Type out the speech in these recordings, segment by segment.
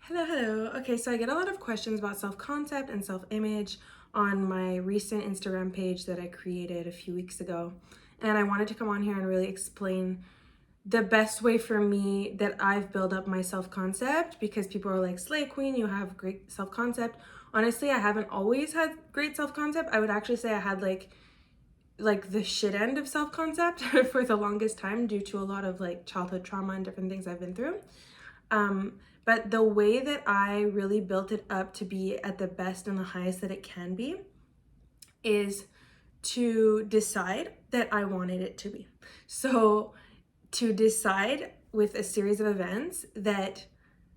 Hello. Okay, so I get a lot of questions about self-concept and self-image on my recent Instagram page that I created a few weeks ago. And I wanted to come on here and really explain the best way for me that I've built up my self-concept, because people are like, Slay Queen, you have great self-concept. Honestly, I haven't always had great self-concept. I would actually say I had like the shit end of self-concept for the longest time due to a lot of like childhood trauma and different things I've been through. But the way that I really built it up to be at the best and the highest that it can be is to decide that I wanted it to be. So to decide with a series of events that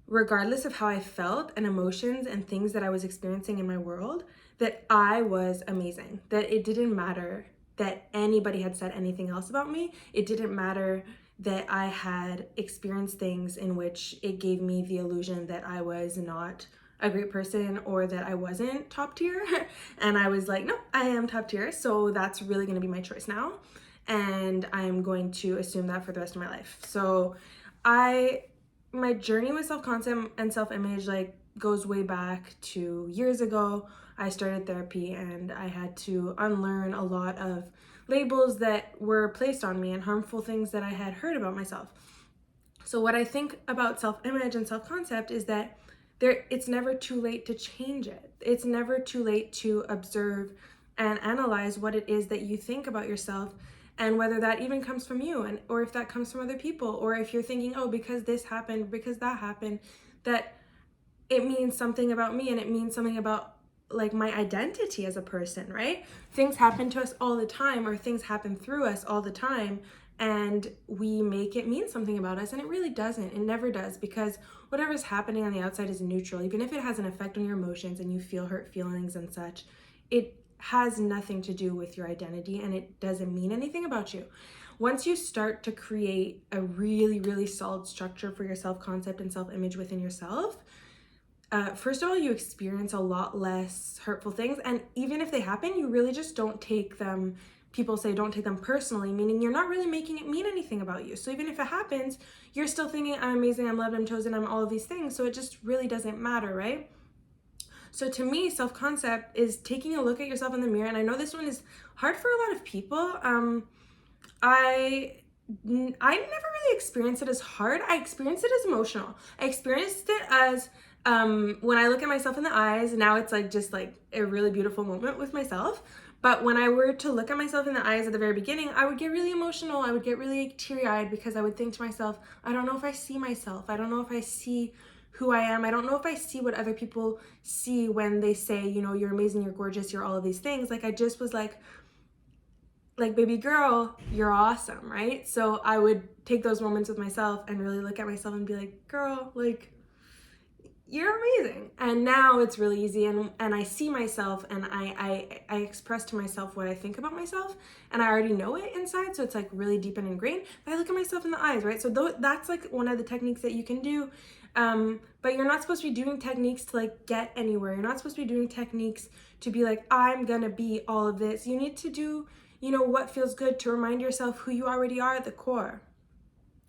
regardless of how I felt and emotions and things that I was experiencing in my world, that I was amazing, that it didn't matter that anybody had said anything else about me. It didn't matter that I had experienced things in which it gave me the illusion that I was not a great person or that I wasn't top tier. And I was like, no, I am top tier. So that's really going to be my choice now. And I'm going to assume that for the rest of my life. So my journey with self-concept and self-image goes way back to years ago. I started therapy and I had to unlearn a lot of labels that were placed on me and harmful things that I had heard about myself. So what I think about self-image and self-concept is that it's never too late to change it. It's never too late to observe and analyze what it is that you think about yourself, and whether that even comes from you, or if that comes from other people, or if you're thinking, oh, because this happened, because that happened, that it means something about me and it means something about like my identity as a person, right? Things happen to us all the time, or things happen through us all the time, and we make it mean something about us, and it really doesn't. It never does, because whatever's happening on the outside is neutral. Even if it has an effect on your emotions and you feel hurt feelings and such, it has nothing to do with your identity, and it doesn't mean anything about you. Once you start to create a really, really solid structure for your self-concept and self-image within yourself, first of all, you experience a lot less hurtful things. And even if they happen, you really just don't take them, people say don't take them personally, meaning you're not really making it mean anything about you. So even if it happens, you're still thinking, I'm amazing, I'm loved, I'm chosen, I'm all of these things. So it just really doesn't matter, right? So to me, self-concept is taking a look at yourself in the mirror. And I know this one is hard for a lot of people. I never really experienced it as hard. I experienced it as emotional. I experienced it as when I look at myself in the eyes. Now it's just a really beautiful moment with myself. But when I were to look at myself in the eyes at the very beginning, I would get really emotional. I would get really teary-eyed, because I would think to myself, I don't know if I see myself. I don't know if I see who I am. I don't know if I see what other people see when they say, you're amazing, you're gorgeous, you're all of these things. I just was like, baby girl, you're awesome, right? So I would take those moments with myself and really look at myself and be like, girl, you're amazing. And now it's really easy, and I see myself, and I express to myself what I think about myself, and I already know it inside, so it's really deep and ingrained. But I look at myself in the eyes, right? So that's one of the techniques that you can do. But you're not supposed to be doing techniques to get anywhere. You're not supposed to be doing techniques to be I'm gonna be all of this. You need to do what feels good to remind yourself who you already are at the core,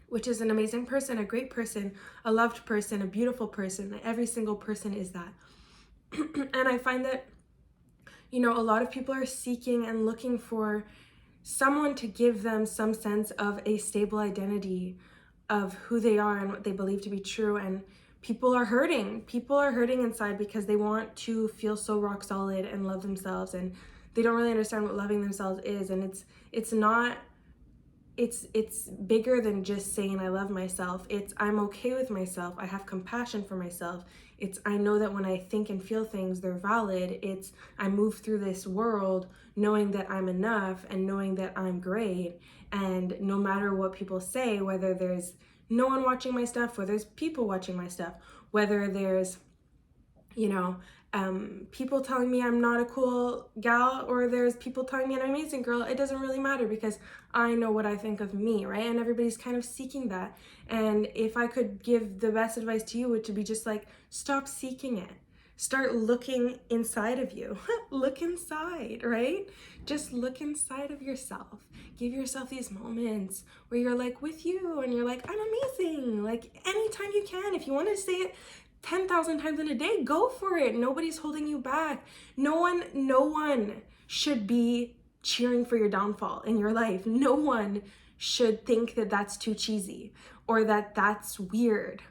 which is an amazing person, a great person, a loved person, a beautiful person. Every single person is that. And I find that, a lot of people are seeking and looking for someone to give them some sense of a stable identity of who they are and what they believe to be true. And people are hurting. People are hurting inside because they want to feel so rock solid and love themselves, and they don't really understand what loving themselves is. And it's bigger than just saying I love myself. It's I'm okay with myself. I have compassion for myself. It's I know that when I think and feel things, they're valid. It's I move through this world knowing that I'm enough and knowing that I'm great. And no matter what people say, whether there's no one watching my stuff, whether there's people watching my stuff, whether there's people telling me I'm not a cool gal, or there's people telling me I'm an amazing girl, it doesn't really matter, because I know what I think of me, right? And everybody's kind of seeking that. And if I could give the best advice to you, would to be just stop seeking it. Start looking inside of you. Look inside, right? Just look inside of yourself. Give yourself these moments where you're with you, and you're I'm amazing. Anytime you can, if you want to say it 10,000 times in a day, go for it. Nobody's holding you back. No one should be cheering for your downfall in your life. No one should think that that's too cheesy or that that's weird,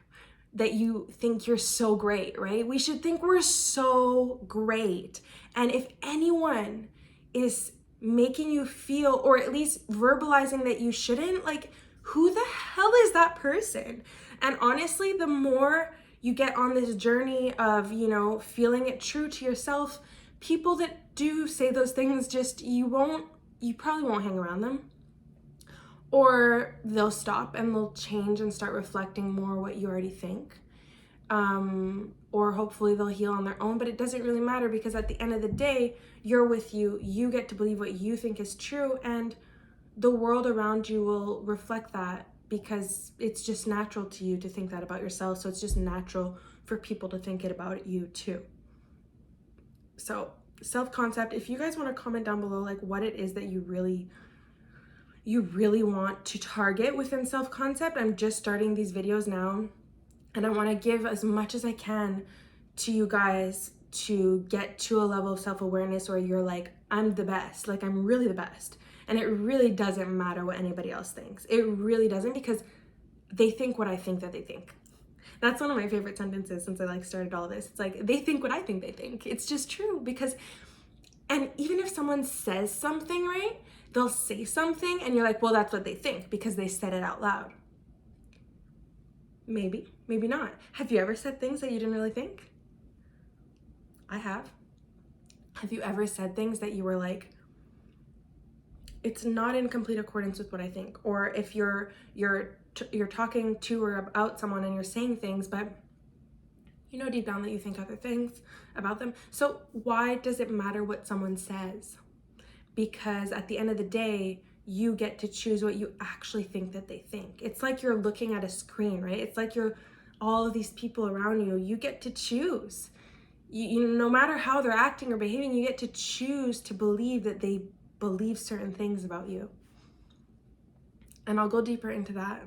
that you think you're so great, right? We should think we're so great. And if anyone is making you feel, or at least verbalizing that you shouldn't, like, who the hell is that person? And honestly, the more you get on this journey of, you know, feeling it true to yourself, people that do say those things, just, you probably won't hang around them. Or they'll stop and they'll change and start reflecting more what you already think. Or hopefully they'll heal on their own, but it doesn't really matter, because at the end of the day, you're with you. You get to believe what you think is true, and the world around you will reflect that, because it's just natural to you to think that about yourself. So it's just natural for people to think it about you too. So self-concept, if you guys want to comment down below, like, what it is that you really want to target within self-concept. I'm just starting these videos now, and I want to give as much as I can to you guys to get to a level of self-awareness where you're like, I'm the best, like, I'm really the best. And it really doesn't matter what anybody else thinks. It really doesn't, because they think what I think that they think. That's one of my favorite sentences since I like started all this. It's like, they think what I think they think. It's just true, because, and even if someone says something, right, they'll say something and you're like, well, that's what they think because they said it out loud. Maybe, maybe not. Have you ever said things that you didn't really think? I have. Have you ever said things that you were like, it's not in complete accordance with what I think? Or if you're talking to or about someone and you're saying things, but you know deep down that you think other things about them. So why does it matter what someone says? Because at the end of the day, you get to choose what you actually think that they think. It's like you're looking at a screen, right? It's like you're all of these people around you. You get to choose. You no matter how they're acting or behaving, you get to choose to believe that they believe certain things about you. And I'll go deeper into that,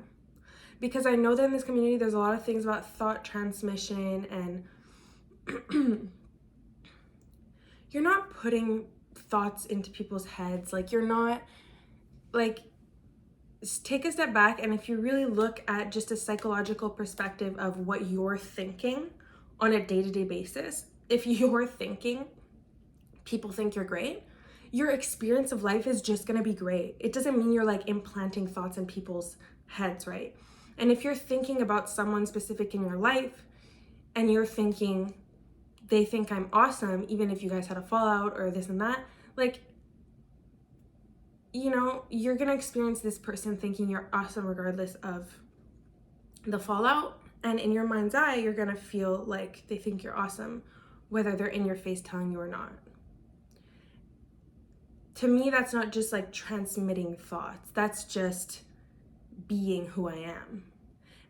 because I know that in this community, there's a lot of things about thought transmission, and you're not putting thoughts into people's heads. Like, you're not, like, take a step back, and if you really look at just a psychological perspective of what you're thinking on a day-to-day basis, if you're thinking people think you're great, your experience of life is just gonna be great. It doesn't mean you're like implanting thoughts in people's heads, right? And if you're thinking about someone specific in your life and you're thinking they think I'm awesome, even if you guys had a fallout or this and that, like, you know, you're gonna experience this person thinking you're awesome regardless of the fallout. And in your mind's eye, you're gonna feel like they think you're awesome, whether they're in your face telling you or not. To me, that's not just like transmitting thoughts. That's just being who I am.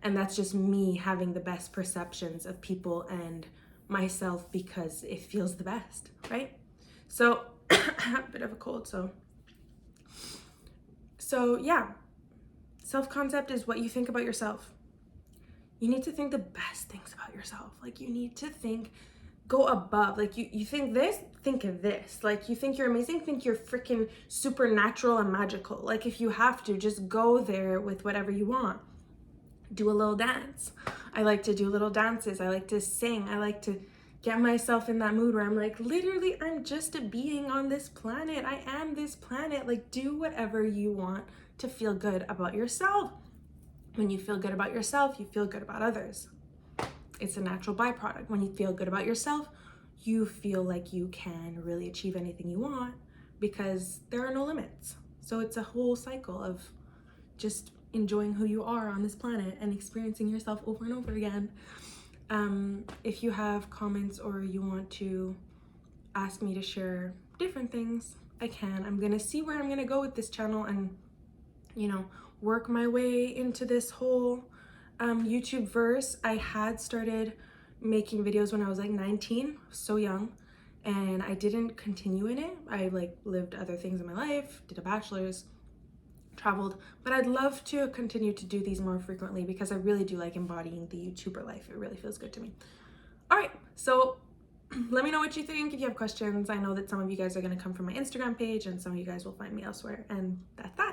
And that's just me having the best perceptions of people and myself because it feels the best, right? So I have a bit of a cold, so yeah, self-concept is what you think about yourself. You need to think the best things about yourself. Like, you need to think, go above. Like, you think this, think of this. Like, you think you're amazing, think you're freaking supernatural and magical. Like, if you have to, just go there with whatever you want. Do a little dance. I like to do little dances. I like to sing. I like to get myself in that mood where I'm like, literally, I'm just a being on this planet. I am this planet. Like, do whatever you want to feel good about yourself. When you feel good about yourself, you feel good about others. It's a natural byproduct. When you feel good about yourself, you feel like you can really achieve anything you want because there are no limits. So it's a whole cycle of just enjoying who you are on this planet and experiencing yourself over and over again. If you have comments or you want to ask me to share different things, I can. I'm gonna see where I'm gonna go with this channel and, you know, work my way into this whole YouTube verse. I had started making videos when I was like 19, so young, and I didn't continue in it. I like lived other things in my life, did a bachelor's, traveled, but I'd love to continue to do these more frequently because I really do like embodying the YouTuber life. It really feels good to me. All right, so let me know what you think. If you have questions, I know that some of you guys are going to come from my Instagram page and some of you guys will find me elsewhere, and that's that.